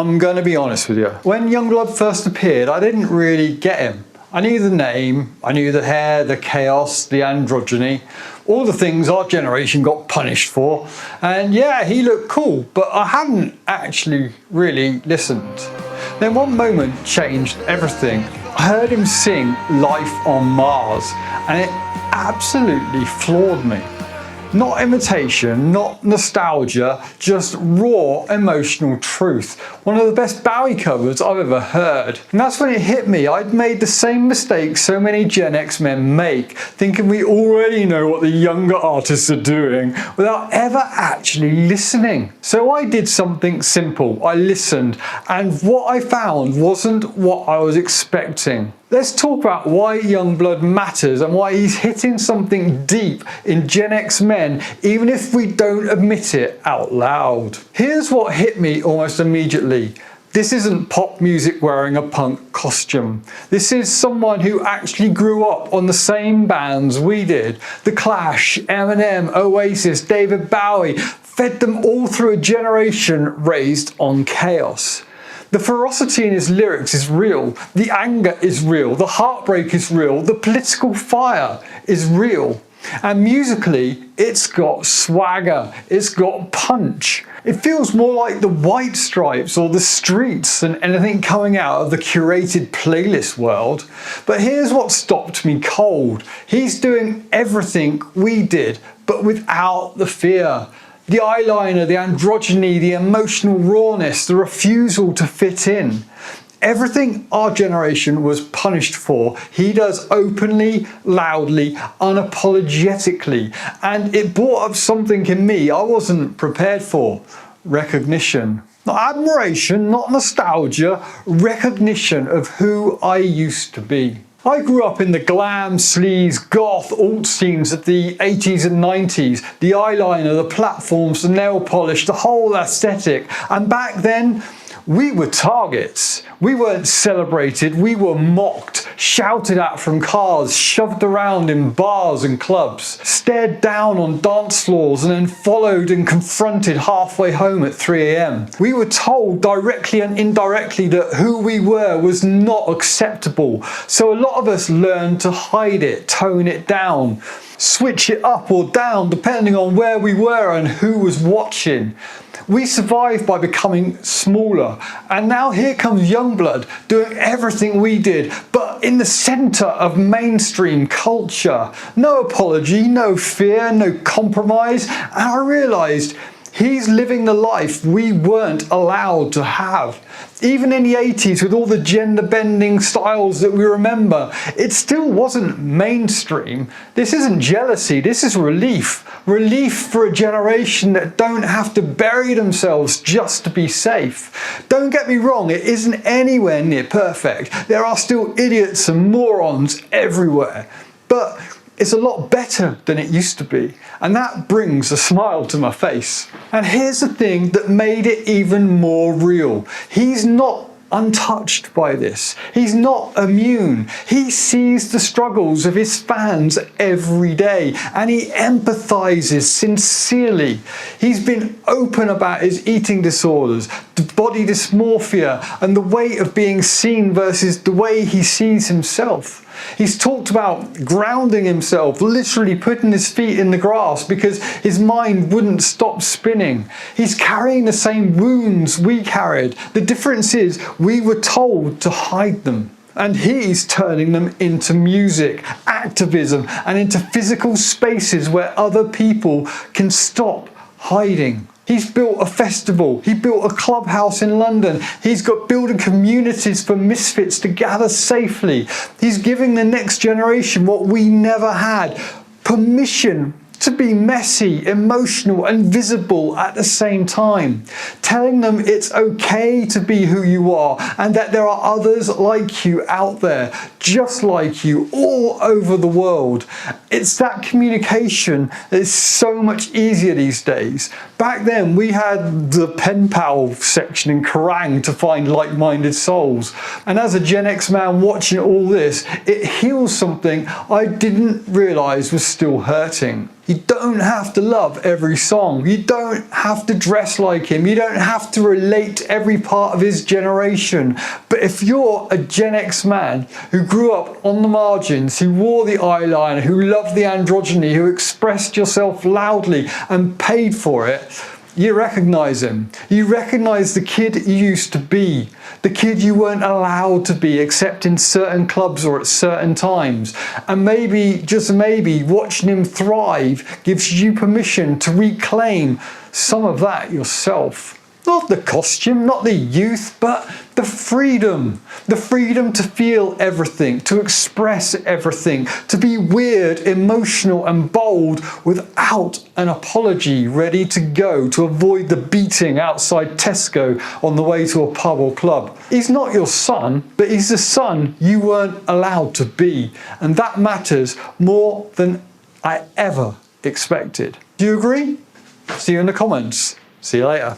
I'm going to be honest with you. When Yungblud first appeared, I didn't really get him. I knew the name, I knew the hair, the chaos, the androgyny, all the things our generation got punished for. And yeah, he looked cool, but I hadn't actually really listened. Then one moment changed everything. I heard him sing Life on Mars, and it absolutely floored me. Not imitation, not nostalgia, just raw emotional truth. One of the best Bowie covers I've ever heard. And that's when it hit me. I'd made the same mistake so many Gen X men make, thinking we already know what the younger artists are doing without ever actually listening. So I did something simple. I listened, and what I found wasn't what I was expecting. Let's talk about why Yungblud matters and why he's hitting something deep in Gen X men, even if we don't admit it out loud. Here's what hit me almost immediately. This isn't pop music wearing a punk costume. This is someone who actually grew up on the same bands we did. The Clash, Eminem, Oasis, David Bowie, fed them all through a generation raised on chaos. The ferocity in his lyrics is real, the anger is real, the heartbreak is real, the political fire is real. And musically, it's got swagger, it's got punch. It feels more like the White Stripes or the Streets than anything coming out of the curated playlist world. But here's what stopped me cold. He's doing everything we did, but without the fear. The eyeliner, the androgyny, the emotional rawness, the refusal to fit in. Everything our generation was punished for, he does openly, loudly, unapologetically. And it brought up something in me I wasn't prepared for. Recognition. Not admiration, not nostalgia, recognition of who I used to be. I grew up in the glam, sleaze, goth, alt scenes of the 80s and 90s, the eyeliner, the platforms, the nail polish, the whole aesthetic. And back then, we were targets. We weren't celebrated, we were mocked, shouted at from cars, shoved around in bars and clubs, stared down on dance floors and then followed and confronted halfway home at 3 AM. We were told directly and indirectly that who we were was not acceptable. So a lot of us learned to hide it, tone it down, switch it up or down depending on where we were and who was watching. We survived by becoming smaller, and now here comes Yungblud doing everything we did, but in the centre of mainstream culture. No apology, no fear, no compromise, and I realised he's living the life we weren't allowed to have. Even in the 80s, with all the gender-bending styles that we remember, it still wasn't mainstream. This isn't jealousy, this is relief. Relief for a generation that don't have to bury themselves just to be safe. Don't get me wrong, it isn't anywhere near perfect. There are still idiots and morons everywhere. But it's a lot better than it used to be, and that brings a smile to my face. And here's the thing that made it even more real. He's not untouched by this. He's not immune. He sees the struggles of his fans every day, and he empathizes sincerely. He's been open about his eating disorders, body dysmorphia, and the way of being seen versus the way he sees himself. He's talked about grounding himself, literally putting his feet in the grass because his mind wouldn't stop spinning. He's carrying the same wounds we carried. The difference is we were told to hide them. And he's turning them into music, activism, and into physical spaces where other people can stop hiding. He's built a festival, he built a clubhouse in London, he's got building communities for misfits to gather safely. He's giving the next generation what we never had, permission to be messy, emotional and visible at the same time. Telling them it's okay to be who you are and that there are others like you out there, just like you all over the world. It's that communication that is so much easier these days. Back then we had the pen pal section in Kerrang to find like-minded souls. And as a Gen X man watching all this, it heals something I didn't realise was still hurting. You don't have to love every song. You don't have to dress like him. You don't have to relate to every part of his generation. But if you're a Gen X man who grew up on the margins, who wore the eyeliner, who loved the androgyny, who expressed yourself loudly and paid for it, you recognise him. You recognise the kid you used to be. The kid you weren't allowed to be except in certain clubs or at certain times. And maybe, just maybe, watching him thrive gives you permission to reclaim some of that yourself. Not the costume, not the youth, but the freedom. The freedom to feel everything, to express everything, to be weird, emotional and bold without an apology, ready to go to avoid the beating outside Tesco on the way to a pub or club. He's not your son, but he's the son you weren't allowed to be. And that matters more than I ever expected. Do you agree? See you in the comments. See you later.